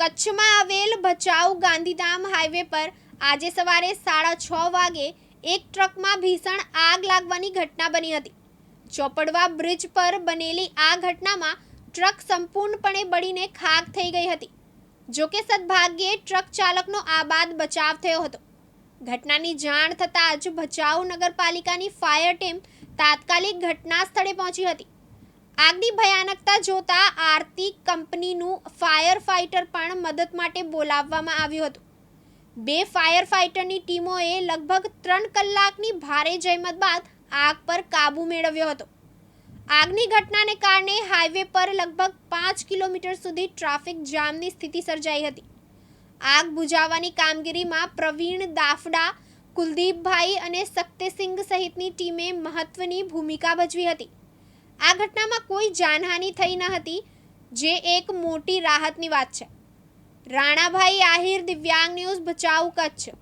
કચ્છમાં આવેલ ભચાઉ ગાંધીધામ હાઈવે પર આજે સવારે 6:30 વાગે એક ટ્રકમાં ભીષણ આગ લાગવાની ઘટના બની હતી. ચોપડવા બ્રિજ પર બનેલી આ ઘટનામાં ટ્રક સંપૂર્ણપણે બળીને ખાખ થઈ ગઈ હતી. જોકે સદભાગ્યે ટ્રક ચાલકનો આબાદ બચાવ થયો હતો. ઘટનાની જાણ થતાં જ ભચાઉ નગરપાલિકાની ફાયર ટીમ તાત્કાલિક ઘટના સ્થળે પહોંચી હતી. આગની ભયાનકતા જોતા આરતી કંપનીનું ફાયર ફાઇટર પણ મદદ માટે બોલાવવામાં આવ્યું હતું. 2 ફાયર ફાઇટરની ટીમોએ લગભગ 3 કલાકની ભારે જહેમત બાદ આગ પર કાબૂ મેળવ્યો હતો. આગની ઘટનાને કારણે હાઈવે પર લગભગ 5 કિલોમીટર સુધી ટ્રાફિક જામની સ્થિતિ સર્જાઈ હતી. આગ બુઝાવવાની કામગીરીમાં પ્રવીણ દાફડા, કુલદીપભાઈ અને શક્તિસિંહ સહિતની ટીમે મહત્વની ભૂમિકા ભજવી હતી. આ ઘટનામાં કોઈ જાનહાનિ થઈ ન હતી, જે એક મોટી રાહતની વાત છે. રાણાભાઈ આહિર, દિવ્યાંગ ન્યૂઝ, ભચાઉ, કચ્છ.